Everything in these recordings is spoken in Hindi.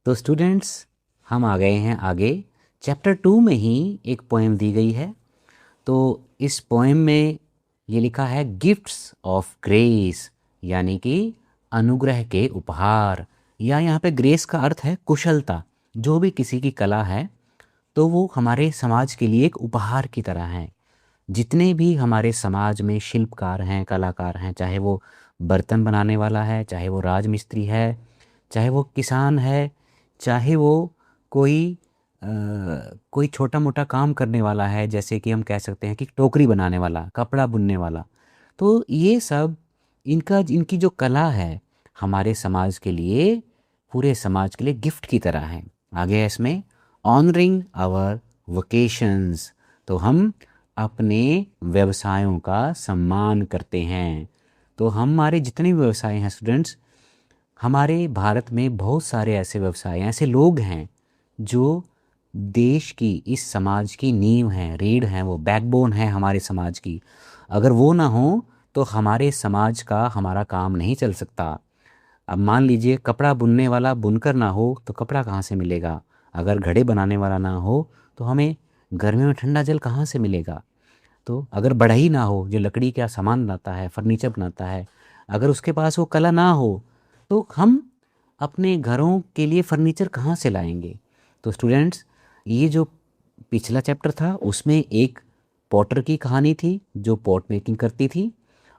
तो स्टूडेंट्स, हम आ गए हैं आगे। चैप्टर 2 में ही एक पोएम दी गई है। तो इस पोएम में ये लिखा है गिफ्ट्स ऑफ ग्रेस, यानी कि अनुग्रह के उपहार, या यहाँ पे ग्रेस का अर्थ है कुशलता। जो भी किसी की कला है तो वो हमारे समाज के लिए एक उपहार की तरह है। जितने भी हमारे समाज में शिल्पकार हैं, कलाकार हैं, चाहे वो बर्तन बनाने वाला है, चाहे वो राजमिस्त्री है, चाहे वो किसान है, चाहे वो कोई कोई छोटा मोटा काम करने वाला है, जैसे कि हम कह सकते हैं कि टोकरी बनाने वाला, कपड़ा बुनने वाला, तो ये सब इनकी जो कला है हमारे समाज के लिए, पूरे समाज के लिए गिफ्ट की तरह है। आगे है इसमें ऑनरिंग आवर वोकेशंस, तो हम अपने व्यवसायों का सम्मान करते हैं। तो हमारे जितने भी व्यवसाय हैं स्टूडेंट्स, हमारे भारत में बहुत सारे ऐसे व्यवसाय हैं, ऐसे लोग हैं जो देश की, इस समाज की नींव हैं, रीढ़ हैं, वो बैकबोन है हमारे समाज की। अगर वो ना हो तो हमारे समाज का हमारा काम नहीं चल सकता। अब मान लीजिए कपड़ा बुनने वाला बुनकर ना हो तो कपड़ा कहाँ से मिलेगा। अगर घड़े बनाने वाला ना हो तो हमें गर्मियों में ठंडा जल कहाँ से मिलेगा। तो अगर बढ़ई ना हो जो लकड़ी का सामान बनाता है, फर्नीचर बनाता है, अगर उसके पास वो कला ना हो तो हम अपने घरों के लिए फर्नीचर कहाँ से लाएंगे। तो स्टूडेंट्स, ये जो पिछला चैप्टर था उसमें एक पॉटर की कहानी थी जो पॉट मेकिंग करती थी,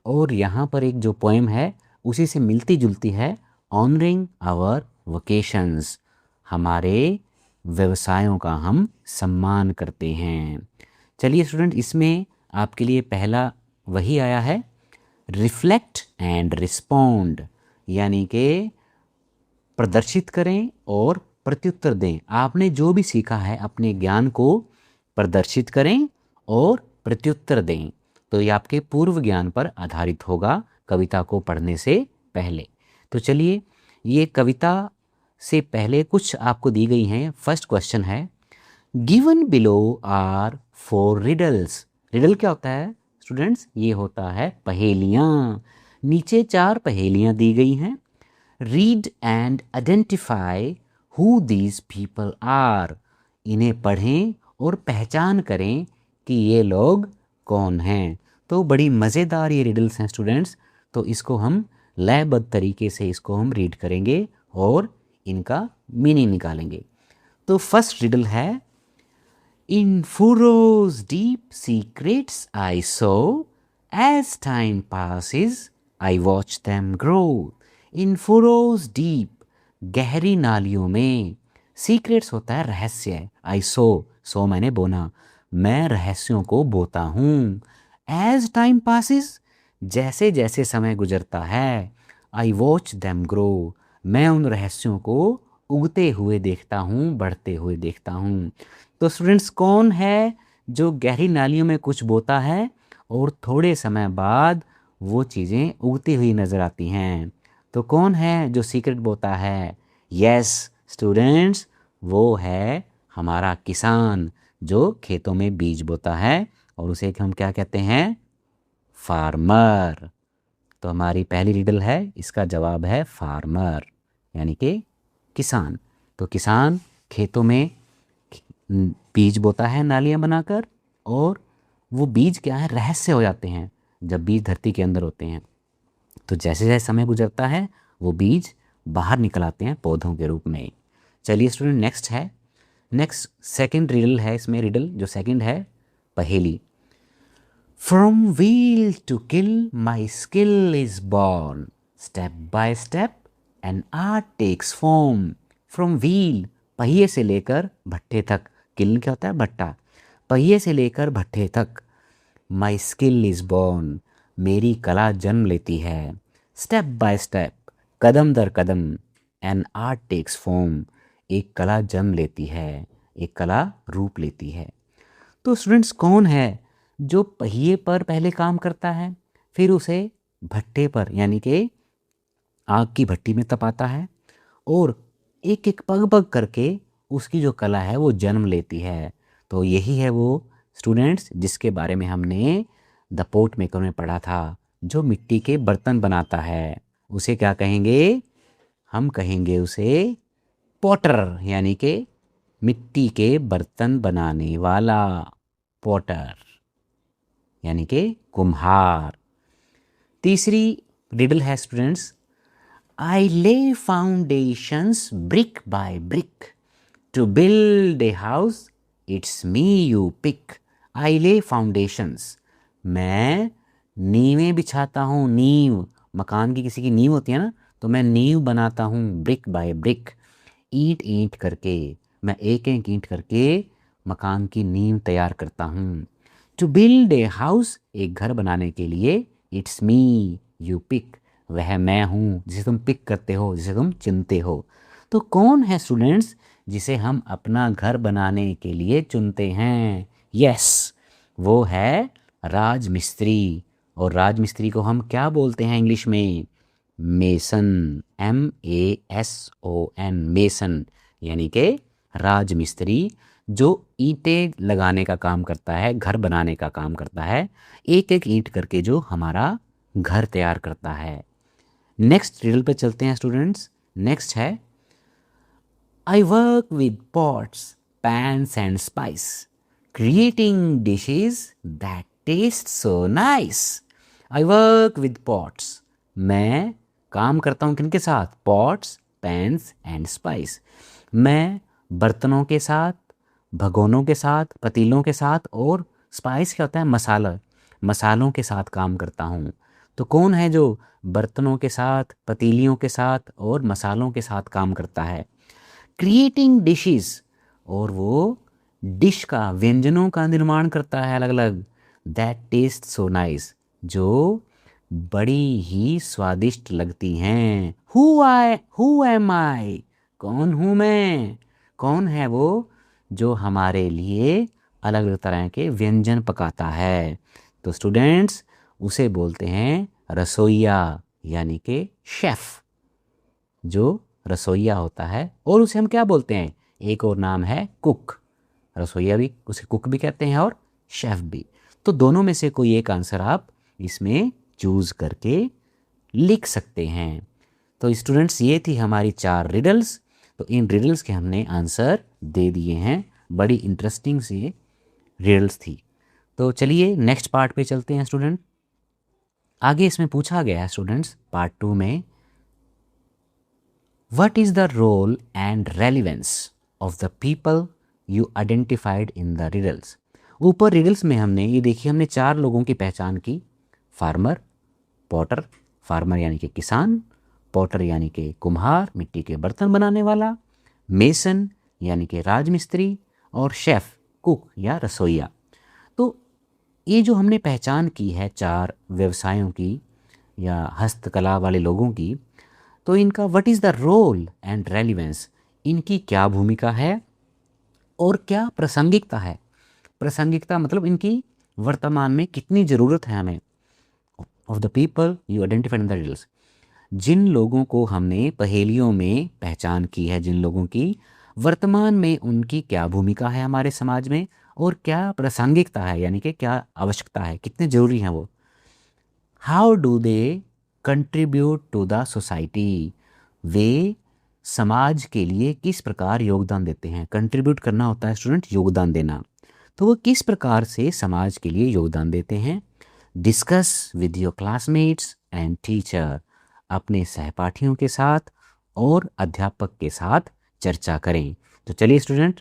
और यहाँ पर एक जो पोएम है उसी से मिलती जुलती है, ऑनरिंग आवर वोकेशंस, हमारे व्यवसायों का हम सम्मान करते हैं। चलिए स्टूडेंट, इसमें आपके लिए पहला वही आया है, रिफ्लेक्ट एंड रिस्पॉन्ड, यानी कि प्रदर्शित करें और प्रत्युत्तर दें। आपने जो भी सीखा है अपने ज्ञान को प्रदर्शित करें और प्रत्युत्तर दें। तो ये आपके पूर्व ज्ञान पर आधारित होगा कविता को पढ़ने से पहले। तो चलिए, ये कविता से पहले कुछ आपको दी गई हैं। फर्स्ट क्वेश्चन है, given below are four riddles. Riddle क्या होता है स्टूडेंट्स? ये होता है पहेलियाँ। नीचे 4 पहेलियाँ दी गई हैं। Read and identify who these people are. इन्हें पढ़ें और पहचान करें कि ये लोग कौन हैं। तो बड़ी मज़ेदार ये रिडल्स हैं स्टूडेंट्स। तो इसको हम लयबद्ध तरीके से इसको हम रीड करेंगे और इनका मीनिंग निकालेंगे। तो फर्स्ट रिडल है, in furrows deep secrets I sow, as time passes I watch them grow. In furrows deep, गहरी नालियों में, सीक्रेट्स होता है रहस्य, आई सो मैंने बोना, मैं रहस्यों को बोता हूँ। एज टाइम पासिस, जैसे जैसे समय गुजरता है, आई वॉच देम ग्रो, मैं उन रहस्यों को उगते हुए देखता हूँ, बढ़ते हुए देखता हूँ। तो स्टूडेंट्स, कौन है जो गहरी नालियों में कुछ बोता है और थोड़े समय बाद वो चीज़ें उगती हुई नज़र आती हैं? तो कौन है जो सीक्रेट बोता है? यस स्टूडेंट्स, वो है हमारा किसान जो खेतों में बीज बोता है, और उसे हम क्या कहते हैं? फार्मर। तो हमारी पहली रिडल है, इसका जवाब है फार्मर, यानी कि किसान। तो किसान खेतों में बीज बोता है नालियाँ बनाकर, और वो बीज क्या है? रहस्य हो जाते हैं जब बीज धरती के अंदर होते हैं। तो जैसे जैसे समय गुजरता है वो बीज बाहर निकल आते हैं पौधों के रूप में। चलिए स्टूडेंट, नेक्स्ट है, नेक्स्ट सेकंड रिडल है। इसमें रिडल जो सेकंड है, पहेली। From wheel to kill my skill is born. Step by step an art takes form. From wheel, पहिए से लेकर भट्ठे तक। किल क्या होता है? भट्टा। पहिए से लेकर भट्ठे तक, my skill is born, मेरी कला जन्म लेती है। Step by step, Kadam there Kadam, an art takes form, एक कला जन्म लेती है, एक कला रूप लेती है। तो स्टूडेंट्स, कौन है जो पहिए पर पहले काम करता है, फिर उसे भट्टे पर यानी कि आग की भट्टी में तपाता है, और एक एक पग पग करके उसकी जो कला है वो जन्म लेती है। तो यही है वो स्टूडेंट्स जिसके बारे में हमने द पोट मेकर में पढ़ा था, जो मिट्टी के बर्तन बनाता है। उसे क्या कहेंगे? हम कहेंगे उसे पॉटर यानी कि मिट्टी के बर्तन बनाने वाला, पॉटर यानी कि कुम्हार। तीसरी रिडल है students, I lay foundations brick by brick to build a house, it's me you pick. I lay foundations, मैं नींवें बिछाता हूँ, नींव, मकान की किसी की नींव होती है ना, तो मैं नींव बनाता हूँ ब्रिक बाय ब्रिक, ईंट ईंट करके, मैं एक एक ईंट करके मकान की नींव तैयार करता हूँ। टू बिल्ड ए हाउस, एक घर बनाने के लिए, इट्स मी यू पिक, वह मैं हूँ जिसे तुम पिक करते हो, जिसे तुम चुनते हो। तो कौन है स्टूडेंट्स जिसे हम अपना घर बनाने के लिए चुनते हैं? यस, वो है राजमिस्त्री। और राजमिस्त्री को हम क्या बोलते हैं इंग्लिश में? मेसन, MASON, मेसन यानी कि राजमिस्त्री, जो ईंटें लगाने का काम करता है, घर बनाने का काम करता है, एक एक ईंट करके जो हमारा घर तैयार करता है। नेक्स्ट रिडल पे चलते हैं स्टूडेंट्स। नेक्स्ट है, I work with pots pans and spice creating dishes that taste so nice. I work with pots, मैं काम करता हूँ किनके साथ? Pots, pans and spice. मैं बर्तनों के साथ, भगोनों के साथ, पतीलों के साथ, और स्पाइस क्या होता है? मसाला, मसालों के साथ काम करता हूँ। तो कौन है जो बर्तनों के साथ, पतीलियों के साथ और मसालों के साथ काम करता है? क्रिएटिंग डिशेस, और वो डिश का, व्यंजनों का निर्माण करता है अलग अलग, दैट टेस्ट सो नाइस, जो बड़ी ही स्वादिष्ट लगती हैं। हु एम आई, कौन हूँ मैं? कौन है वो जो हमारे लिए अलग अलग तरह के व्यंजन पकाता है? तो स्टूडेंट्स, उसे बोलते हैं रसोइया, यानी कि शेफ़, जो रसोइया होता है। और उसे हम क्या बोलते हैं? एक और नाम है कुक। रसोइया भी, उसे कुक भी कहते हैं और शेफ़ भी। तो दोनों में से कोई एक आंसर आप इसमें चूज़ करके लिख सकते हैं। तो स्टूडेंट्स, ये थी हमारी 4 रिडल्स। तो इन रिडल्स के हमने आंसर दे दिए हैं। बड़ी इंटरेस्टिंग सी रिडल्स थी। तो चलिए नेक्स्ट पार्ट पे चलते हैं स्टूडेंट। आगे इसमें पूछा गया है स्टूडेंट्स, पार्ट 2 में, what is the role and relevance of the people you identified in the riddles. ऊपर रिडल्स में हमने ये देखिए, हमने 4 लोगों की पहचान की, फार्मर, पॉटर, फार्मर यानी कि किसान, पॉटर यानी कि कुम्हार, मिट्टी के बर्तन बनाने वाला, मेसन यानी कि राजमिस्त्री, और शेफ़, कुक या रसोइया। तो ये जो हमने पहचान की है 4 व्यवसायों की या हस्तकला वाले लोगों की, तो इनका what is the role and relevance, इनकी क्या भूमिका है और क्या प्रासंगिकता है? प्रासंगिकता मतलब इनकी वर्तमान में कितनी ज़रूरत है हमें। Of the people you identified in the riddles, जिन लोगों को हमने पहेलियों में पहचान की है, जिन लोगों की वर्तमान में उनकी क्या भूमिका है हमारे समाज में और क्या प्रासंगिकता है, यानी कि क्या आवश्यकता है, कितने ज़रूरी हैं वो। How do they contribute to the society, वे समाज के लिए किस प्रकार योगदान देते हैं। कंट्रीब्यूट करना होता है स्टूडेंट, योगदान देना। तो वो किस प्रकार से समाज के लिए योगदान देते हैं। Discuss with your classmates and teacher, अपने सहपाठियों के साथ और अध्यापक के साथ चर्चा करें। तो चलिए स्टूडेंट,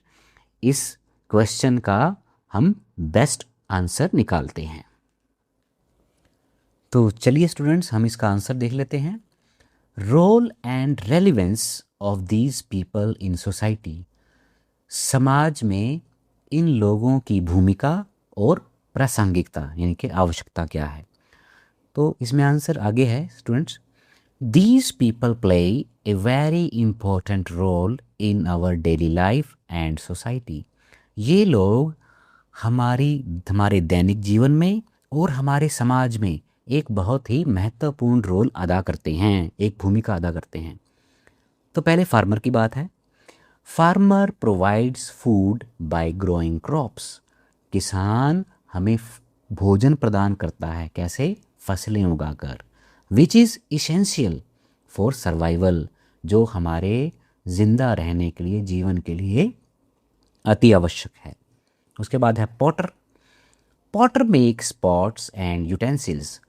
इस क्वेश्चन का हम बेस्ट आंसर निकालते हैं। तो चलिए स्टूडेंट्स, हम इसका आंसर देख लेते हैं। Role and relevance of these people in society, समाज में इन लोगों की भूमिका और प्रासंगिकता यानी कि आवश्यकता क्या है। तो इसमें आंसर आगे है students, these people play a very important role in our daily life and society. ये लोग हमारे दैनिक जीवन में और हमारे समाज में एक बहुत ही महत्वपूर्ण रोल अदा करते हैं, एक भूमिका अदा करते हैं। तो पहले फार्मर की बात है। Farmer provides food by growing crops, किसान हमें भोजन प्रदान करता है, कैसे? फसलें उगाकर। Which is essential for survival, जो हमारे जिंदा रहने के लिए, जीवन के लिए अति आवश्यक है। उसके बाद है Potter. Potter makes pots and utensils.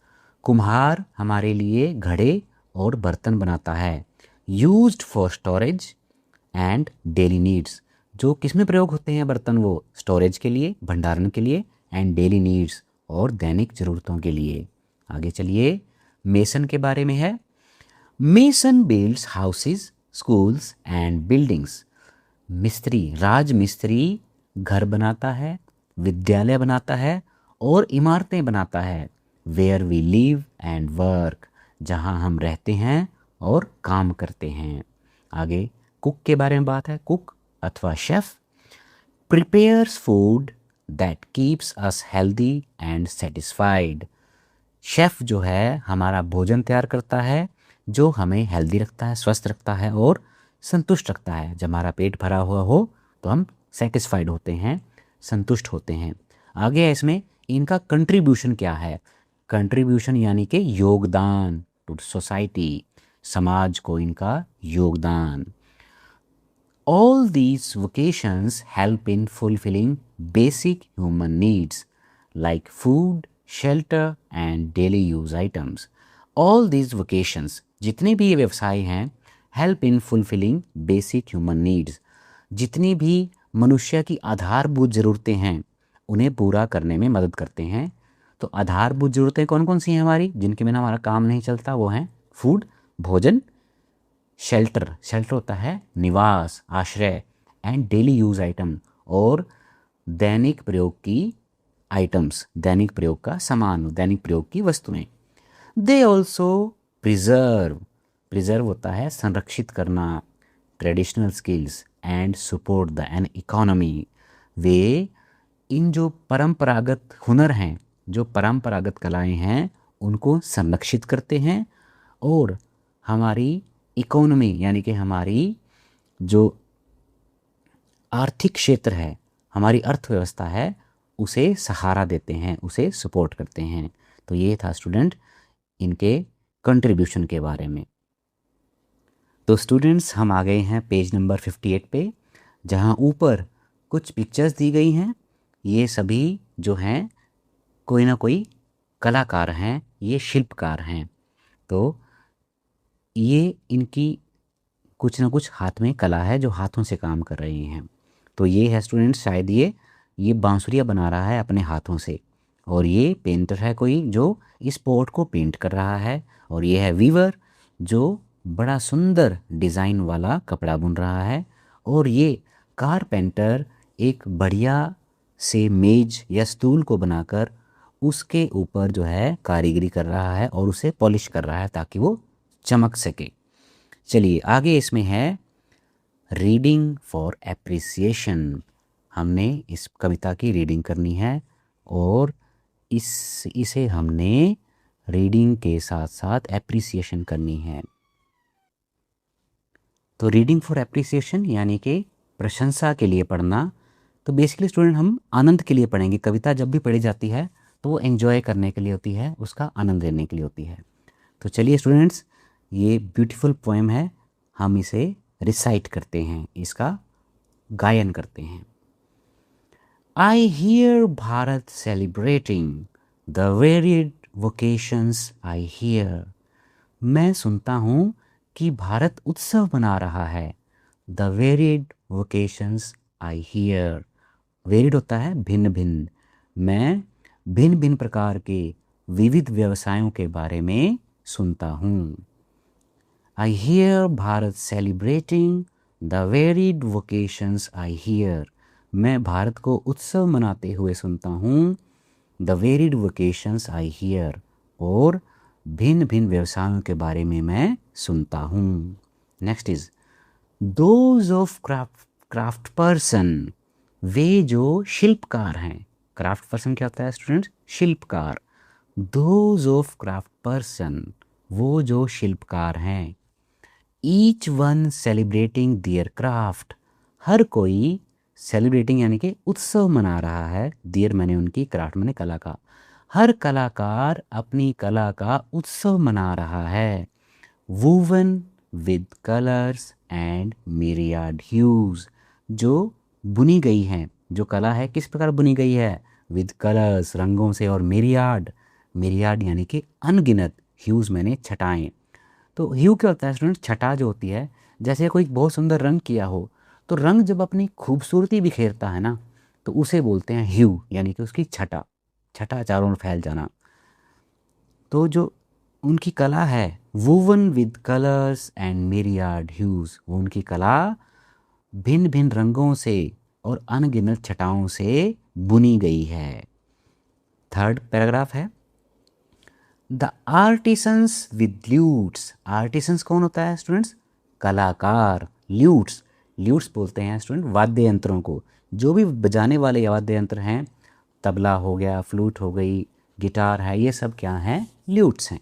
कुम्हार हमारे लिए घड़े और बर्तन बनाता है। Used for storage and daily needs. जो किस में प्रयोग होते हैं बर्तन? वो स्टोरेज के लिए, भंडारण के लिए, एंड डेली नीड्स और दैनिक ज़रूरतों के लिए। आगे चलिए, मेसन के बारे में है। Mason builds houses, schools and buildings. मिस्त्री, राज मिस्त्री घर बनाता है, विद्यालय बनाता है और इमारतें बनाता है। Where we live and work, जहाँ हम रहते हैं और काम करते हैं। आगे कुक के बारे में बात है। कुक अथवा chef prepares food that keeps us healthy and satisfied. Chef जो है हमारा भोजन तैयार करता है जो हमें हेल्दी रखता है, स्वस्थ रखता है और संतुष्ट रखता है। जब हमारा पेट भरा हुआ हो तो हम सेटिस्फाइड होते हैं, संतुष्ट होते हैं। आगे है इसमें इनका कंट्रीब्यूशन क्या है। कंट्रीब्यूशन यानी कि योगदान टू सोसाइटी, समाज को इनका योगदान। All these vocations help in fulfilling basic human needs like food, shelter and daily use items. All these vocations, जितने भी ये व्यवसाय हैं, help in fulfilling basic human needs. जितनी भी मनुष्य की आधारभूत ज़रूरतें हैं उन्हें पूरा करने में मदद करते हैं। तो आधारभूत ज़रूरतें कौन कौन सी हैं हमारी, जिनके बिना हमारा काम नहीं चलता? वो हैं फूड, भोजन, शेल्टर, शेल्टर होता है निवास, आश्रय, एंड डेली यूज़ आइटम और दैनिक प्रयोग की आइटम्स, दैनिक प्रयोग का सामान, दैनिक प्रयोग की वस्तुएं। दे ऑल्सो प्रिजर्व, प्रिजर्व होता है संरक्षित करना, traditional skills and support the an economy. वे इन जो परंपरागत हुनर हैं, जो परंपरागत कलाएं हैं, उनको संरक्षित करते हैं और हमारी इकोनॉमी यानी कि हमारी जो आर्थिक क्षेत्र है, हमारी अर्थव्यवस्था है, उसे सहारा देते हैं, उसे सपोर्ट करते हैं। तो ये था स्टूडेंट इनके कंट्रीब्यूशन के बारे में। तो स्टूडेंट्स हम आ गए हैं पेज नंबर 58 पे, जहाँ ऊपर कुछ पिक्चर्स दी गई हैं। ये सभी जो हैं कोई ना कोई कलाकार हैं, ये शिल्पकार हैं। तो ये इनकी कुछ ना कुछ हाथ में कला है, जो हाथों से काम कर रहे हैं। तो ये है स्टूडेंट्स, शायद ये बांसुरियाँ बना रहा है अपने हाथों से, और ये पेंटर है कोई जो इस पोर्ट को पेंट कर रहा है। और ये है वीवर जो बड़ा सुंदर डिज़ाइन वाला कपड़ा बुन रहा है। और ये कारपेंटर एक बढ़िया से मेज या स्टूल को बनाकर उसके ऊपर जो है कारीगरी कर रहा है और उसे पॉलिश कर रहा है ताकि वो चमक सके। चलिए आगे इसमें है रीडिंग फॉर एप्रिसिएशन। हमने इस कविता की रीडिंग करनी है और इसे हमने रीडिंग के साथ साथ एप्रिसिएशन करनी है। तो रीडिंग फॉर एप्रिसिएशन यानी कि प्रशंसा के लिए पढ़ना। तो बेसिकली स्टूडेंट हम आनंद के लिए पढ़ेंगे। कविता जब भी पढ़ी जाती है तो वो एंजॉय करने के लिए होती है, उसका आनंद लेने के लिए होती है। तो चलिए स्टूडेंट्स, ये ब्यूटीफुल पोएम है, हम इसे रिसाइट करते हैं, इसका गायन करते हैं। I hear Bharat celebrating the varied vocations I hear. मैं सुनता हूँ कि भारत उत्सव मना रहा है। The varied vocations I hear. Varied होता है भिन्न भिन्न। मैं भिन्न भिन्न प्रकार के विविध व्यवसायों के बारे में सुनता हूँ। I hear Bharat celebrating the varied vocations I hear। मैं भारत को उत्सव मनाते हुए सुनता हूँ। The varied vocations I hear। और भिन्न भिन्न व्यवसायों के बारे में मैं सुनता हूँ। Next is those of craft person. वे जो शिल्पकार हैं। क्राफ्ट पर्सन क्या होता है स्टूडेंट्स? शिल्पकार। those of क्राफ्ट पर्सन, वो जो शिल्पकार हैं। ईच वन सेलिब्रेटिंग दियर क्राफ्ट। हर कोई सेलिब्रेटिंग यानी कि उत्सव मना रहा है। दियर मैंने उनकी, क्राफ्ट मैंने कला का। हर कलाकार अपनी कला का उत्सव मना रहा है। Woven with colours and myriad huge, जो बुनी गई हैं, जो कला है किस प्रकार बुनी गई है, विद कलर्स रंगों से, और myriad यानी कि अनगिनत, ह्यूज मैंने छटाएं। तो ह्यू क्या होता है स्टूडेंट, छटा जो होती है, जैसे कोई बहुत सुंदर रंग किया हो, तो रंग जब अपनी खूबसूरती बिखेरता है ना, तो उसे बोलते हैं ह्यू, यानी कि उसकी छटा, छटा चारों ओर फैल जाना। तो जो उनकी कला है, woven with colours and myriad huge, वो उनकी कला भिन्न भिन्न रंगों से और अनगिनत छटाओं से बुनी गई है। थर्ड पैराग्राफ है, द आर्टिसंस विद ल्यूट्स। आर्टिसंस कौन होता है स्टूडेंट्स, कलाकार। ल्यूट्स, ल्यूट्स बोलते हैं स्टूडेंट वाद्य यंत्रों को, जो भी बजाने वाले वाद्य यंत्र हैं, तबला हो गया, फ्लूट हो गई, गिटार है, ये सब क्या हैं, ल्यूट्स हैं।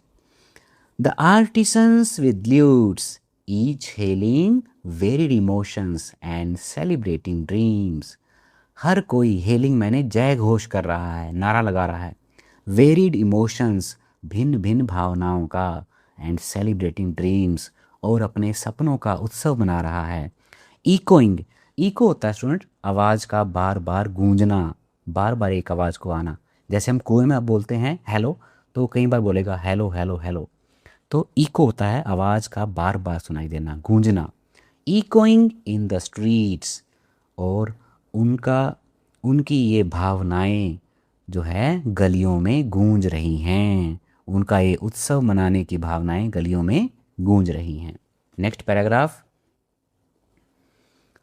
The artisans with lutes each hailing varied emotions and celebrating dreams. हर कोई, हेलिंग मैंने जय घोष कर रहा है, नारा लगा रहा है, वेरिड इमोशंस भिन्न भिन्न भावनाओं का, एंड सेलिब्रेटिंग ड्रीम्स और अपने सपनों का उत्सव मना रहा है। इकोइंग, इको होता है स्टूडेंट आवाज़ का बार बार गूंजना, बार बार एक आवाज़ को आना। जैसे हम कुएं में अब बोलते हैं हेलो, तो कई बार बोलेगा हेलो हेलो हेलो, तो इको होता है आवाज़ का बार बार सुनाई देना, गूंजना। इकोइंग इन द स्ट्रीट्स, और उनका उनकी ये भावनाएं जो है गलियों में गूंज रही हैं, उनका ये उत्सव मनाने की भावनाएं गलियों में गूंज रही हैं। Next paragraph,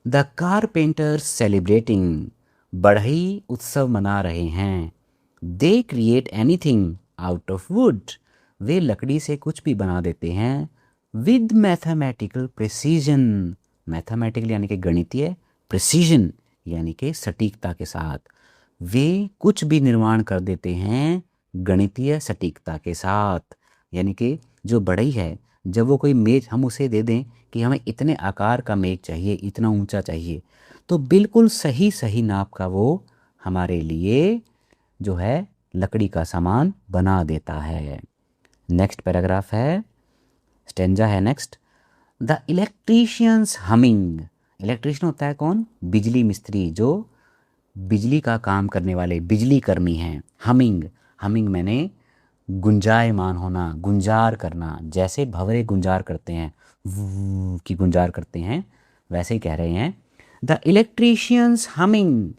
the carpenters celebrating, बढ़ई उत्सव मना रहे हैं। They create anything out of wood, वे लकड़ी से कुछ भी बना देते हैं। विद मैथमेटिकल प्रिसीजन, मैथमेटिकल यानी कि गणितीय, प्रिसीजन यानी कि सटीकता के साथ, वे कुछ भी निर्माण कर देते हैं गणितीय सटीकता के साथ। यानी कि जो बढ़ई है, जब वो कोई मेज हम उसे दे दें कि हमें इतने आकार का मेज चाहिए, इतना ऊंचा चाहिए, तो बिल्कुल सही सही नाप का वो हमारे लिए जो है लकड़ी का सामान बना देता है। नेक्स्ट पैराग्राफ है, स्टेंजा है next, the electricians humming. Electrician होता है कौन, बिजली मिस्त्री, जो बिजली का काम करने वाले बिजली कर्मी हैं। हमिंग, हमिंग मैंने गुंजायमान होना, गुंजार करना, जैसे भंवरे गुंजार करते हैं, वू की गुंजार करते हैं, वैसे ही कह रहे हैं। द इलेक्ट्रीशियंस हमिंग,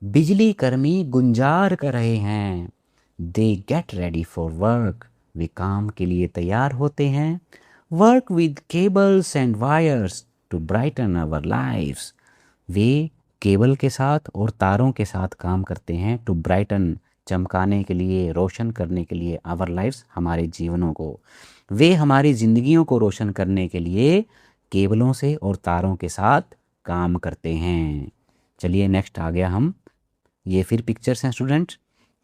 बिजली कर्मी गुंजार कर रहे हैं। They get ready for work, वे काम के लिए तैयार होते हैं। Work with cables and wires to brighten our lives, वे केबल के साथ और तारों के साथ काम करते हैं, टू ब्राइटन चमकाने के लिए, रोशन करने के लिए, आवर लाइव्स हमारे जीवनों को। वे हमारी ज़िंदगियों को रोशन करने के लिए केबलों से और तारों के साथ काम करते हैं। चलिए नेक्स्ट आ गया हम, ये फिर पिक्चर्स हैं स्टूडेंट,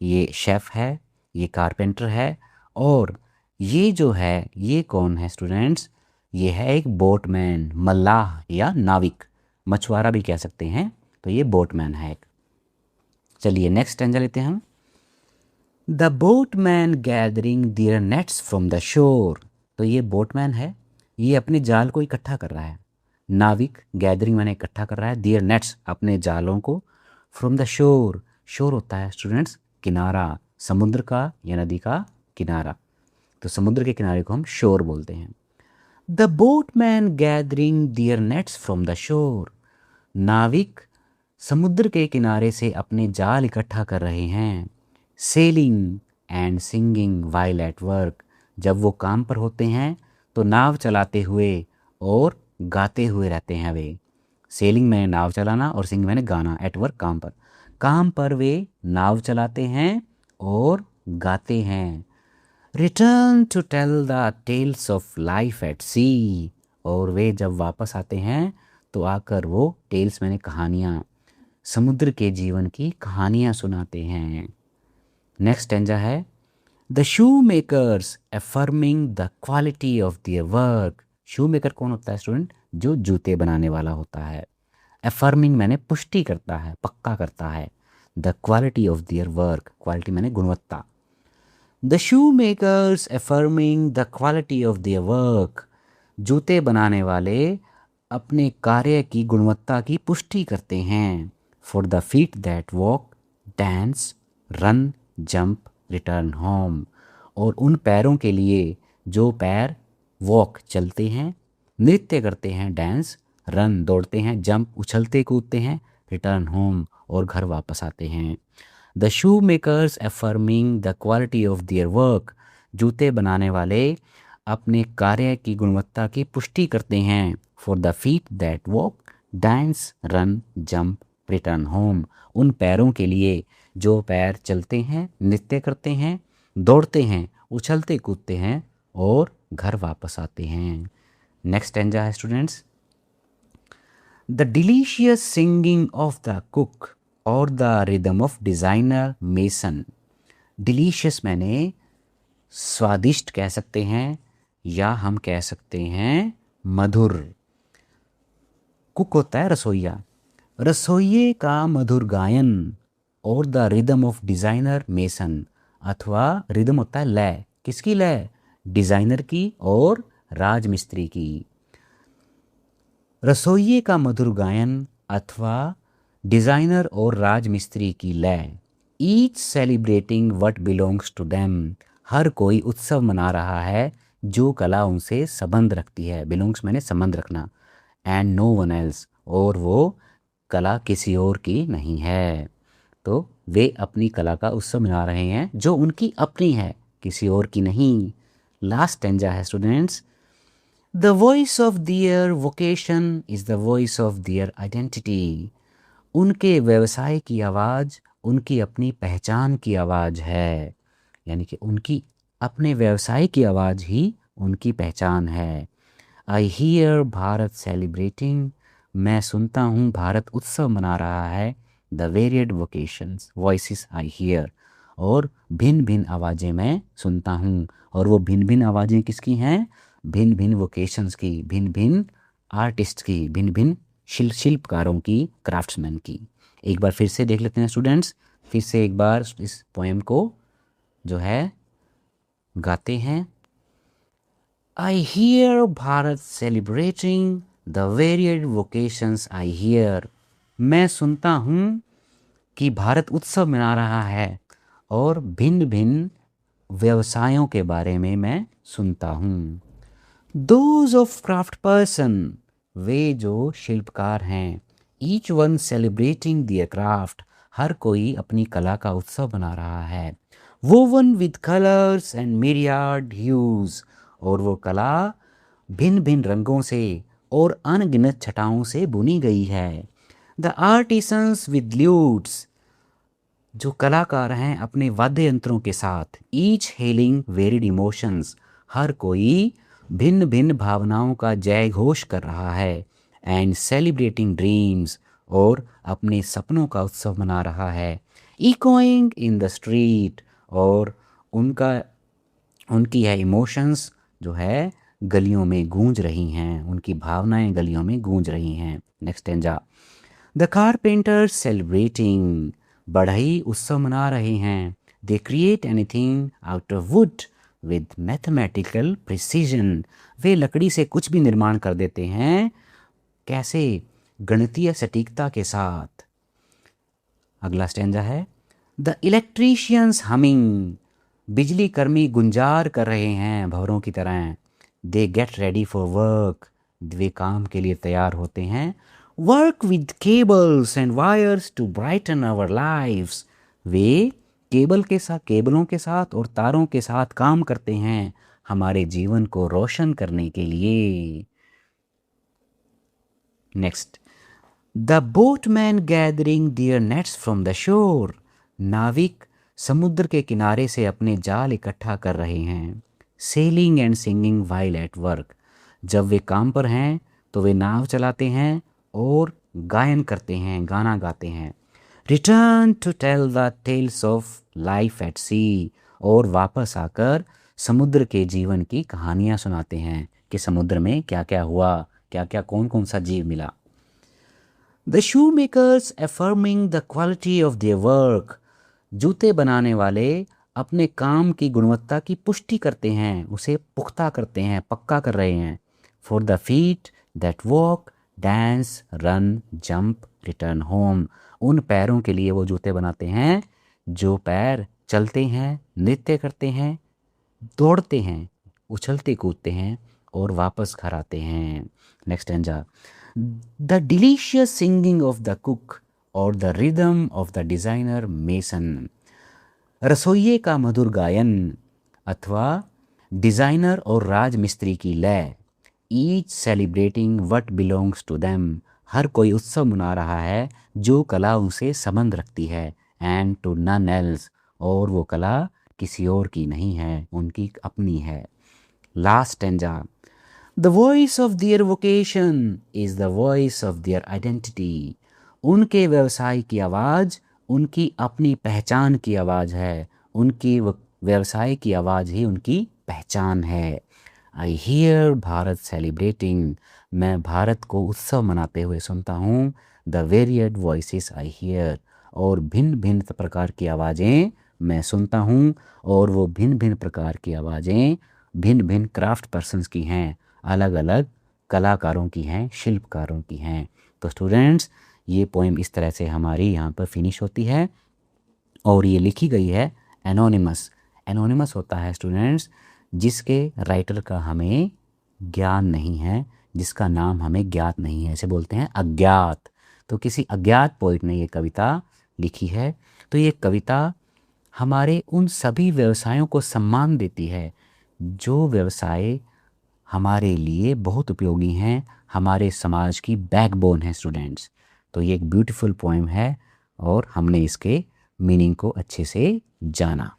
ये शेफ़ है, ये कारपेंटर है, और ये जो है ये कौन है स्टूडेंट्स, ये है एक बोटमैन, मल्लाह या नाविक, मछुआरा भी कह सकते हैं, तो ये बोटमैन है एक। चलिए नेक्स्ट स्टैंजा लेते हैं हम, the boatman gathering their nets from the shore. तो ये बोटमैन है, ये अपने जाल को इकट्ठा कर रहा है। नाविक, गैदरिंग मैंने इकट्ठा कर रहा है, देयर नेट्स अपने जालों को, फ्रॉम द शोर, शोर होता है स्टूडेंट्स किनारा, समुद्र का या नदी का किनारा, तो समुद्र के किनारे को हम शोर बोलते हैं। The boatman gathering their nets from the shore, नाविक समुद्र के किनारे से अपने जाल इकट्ठा कर रहे हैं। Selling and singing while at work, जब वो काम पर होते हैं तो नाव चलाते हुए और गाते हुए रहते हैं वे। सेलिंग में नाव चलाना और सिंग मैंने गाना, एट वर्क काम पर, काम पर वे नाव चलाते हैं और गाते हैं। Return to tell the tales of life at sea, और वे जब वापस आते हैं तो आकर वो टेल्स मैंने कहानियाँ, समुद्र के जीवन की कहानियाँ सुनाते हैं। नेक्स्ट स्टैंजा है, the shoe makers affirming the quality of their work. Shoe maker कौन होता है स्टूडेंट, जो जूते बनाने वाला होता है। अफर्मिंग मैंने पुष्टि करता है, पक्का करता है। The quality of their work, quality मैंने गुणवत्ता। The shoe makers affirming the quality of their work, जूते बनाने वाले अपने कार्य की गुणवत्ता की पुष्टि करते हैं। For the feet that walk, dance, run, jump, return home. और उन पैरों के लिए जो पैर वॉक चलते हैं, नृत्य करते हैं डांस, रन दौड़ते हैं, जंप उछलते कूदते हैं, रिटर्न होम और घर वापस आते हैं। The shoe makers affirming the quality of their work. जूते बनाने वाले अपने कार्य की गुणवत्ता की पुष्टि करते हैं। For the feet that walk, dance, run, jump, return home. उन पैरों के लिए जो पैर चलते हैं, नृत्य करते हैं, दौड़ते हैं, उछलते कूदते हैं और घर वापस आते हैं। नेक्स्ट स्टैंजा है students, the delicious singing of the cook और the rhythm of designer mason. Delicious मैंने स्वादिष्ट कह सकते हैं या हम कह सकते हैं मधुर। कुक होता है रसोइया, रसोइये का मधुर गायन और the rhythm of designer mason, अथवा रिदम होता है लय। किसकी लय? डिज़ाइनर की और राजमिस्त्री की। रसोइये का मधुर गायन अथवा डिज़ाइनर और राजमिस्त्री की लय। Each celebrating what belongs to them. हर कोई उत्सव मना रहा है जो कला उनसे संबंध रखती है। बिलोंग्स मैंने संबंध रखना। एंड नो वन एल्स, और वो कला किसी और की नहीं है। तो वे अपनी कला का उत्सव मना रहे हैं जो उनकी अपनी है, किसी और की नहीं। लास्ट स्टैंजा है students, the voice of their vocation is the voice of their identity. उनके व्यवसाय की आवाज़ उनकी अपनी पहचान की आवाज़ है। यानी कि उनकी अपने व्यवसाय की आवाज़ ही उनकी पहचान है। आई हियर भारत सेलिब्रेटिंग, मैं सुनता हूँ भारत उत्सव मना रहा है। The varied vocations voices I hear, और भिन्न भिन्न आवाज़ें मैं सुनता हूँ। और वो भिन्न भिन्न आवाज़ें किसकी हैं? भिन्न भिन्न वोकेशंस की, भिन्न भिन्न आर्टिस्ट की, भिन्न भिन्न शिल्पकारों की, क्राफ्ट्समैन की। एक बार फिर से देख लेते हैं स्टूडेंट्स, फिर से एक बार इस पोएम को जो है गाते हैं। I hear Bharat celebrating the varied vocations I hear। मैं सुनता हूँ कि भारत उत्सव मना रहा है और भिन्न भिन्न व्यवसायों के बारे में मैं सुनता हूँ। Those of craft person, वे जो शिल्पकार हैं। Each one celebrating their craft, हर कोई अपनी कला का उत्सव मना रहा है। Woven with colors and myriad hues, और वो कला भिन्न भिन्न रंगों से और अनगिनत छटाओं से बुनी गई है। द आर्टिसंस विद ल्यूट्स, जो कलाकार हैं अपने वाद्य यंत्रों के साथ। ईच हेलिंग वेरिड इमोशंस, हर कोई भिन्न भिन्न भावनाओं का जय घोष कर रहा है। एंड सेलिब्रेटिंग ड्रीम्स, और अपने सपनों का उत्सव मना रहा है। इकोइंग इन द स्ट्रीट, और उनकी है इमोशंस जो है गलियों में गूंज रही हैं, उनकी भावनाएं गलियों में गूंज रही हैं। Next stanza, the carpenters celebrating, बढ़ई उत्सव मना रहे हैं। They create anything out of wood with mathematical precision, वे लकड़ी से कुछ भी निर्माण कर देते हैं। कैसे? गणितीय सटीकता के साथ। अगला स्टैंजा है, द इलेक्ट्रीशियंस हमिंग, बिजली कर्मी गुंजार कर रहे हैं भंवरों की तरह। They get ready for work, वे काम के लिए तैयार होते हैं। Work with cables and wires to brighten our lives, वे केबलों के साथ और तारों के साथ काम करते हैं हमारे जीवन को रोशन करने के लिए। Next, the boatman gathering their nets from the shore, नाविक समुद्र के किनारे से अपने जाल इकट्ठा कर रहे हैं। Selling and singing while at work, जब वे काम पर हैं तो वे नाव चलाते हैं और गायन करते हैं, गाना गाते हैं। Return to tell the tales of life at sea, और वापस आकर समुद्र के जीवन की कहानियाँ सुनाते हैं कि समुद्र में क्या क्या हुआ, क्या क्या कौन कौन सा जीव मिला। The shoe makers affirming the quality of their work, जूते बनाने वाले अपने काम की गुणवत्ता की पुष्टि करते हैं, उसे पुख्ता करते हैं, पक्का कर रहे हैं। For the feet that walk dance run jump return home. उन पैरों के लिए वो जूते बनाते हैं जो पैर चलते हैं, नृत्य करते हैं, दौड़ते हैं, उछलते कूदते हैं और वापस घर आते हैं। Next stanza, the delicious singing of the cook और the rhythm of the designer mason. रसोइये का मधुर गायन अथवा डिज़ाइनर और राजमिस्त्री की लय, each celebrating what belongs to them. हर कोई उत्सव मना रहा है जो कला उनसे संबंध रखती है, एंड टू नन एल्स, और वो कला किसी और की नहीं है, उनकी अपनी है। Last stanza, the voice of their vocation is the voice of their identity. उनके व्यवसाय की आवाज़ उनकी अपनी पहचान की आवाज़ है, उनकी व्यवसाय की आवाज़ ही उनकी पहचान है। आई हियर भारत सेलिब्रेटिंग, मैं भारत को उत्सव मनाते हुए सुनता हूँ। The varied voices I hear, और भिन्न भिन्न प्रकार की आवाज़ें मैं सुनता हूँ, और वो भिन्न भिन्न प्रकार की आवाज़ें भिन्न भिन्न क्राफ्ट पर्सन्स की हैं, अलग अलग कलाकारों की हैं, शिल्पकारों की हैं। तो स्टूडेंट्स, ये पोएम इस तरह से हमारी यहाँ पर फिनिश होती है, और ये लिखी गई है एनोनिमस। एनोनिमस होता है स्टूडेंट्स जिसके राइटर का हमें ज्ञान नहीं है, जिसका नाम हमें ज्ञात नहीं है, इसे बोलते हैं अज्ञात। तो किसी अज्ञात पोइट ने ये कविता लिखी है। तो ये कविता हमारे उन सभी व्यवसायों को सम्मान देती है जो व्यवसाय हमारे लिए बहुत उपयोगी हैं, हमारे समाज की बैकबोन है स्टूडेंट्स। तो ये एक ब्यूटीफुल पोएम है और हमने इसके मीनिंग को अच्छे से जाना।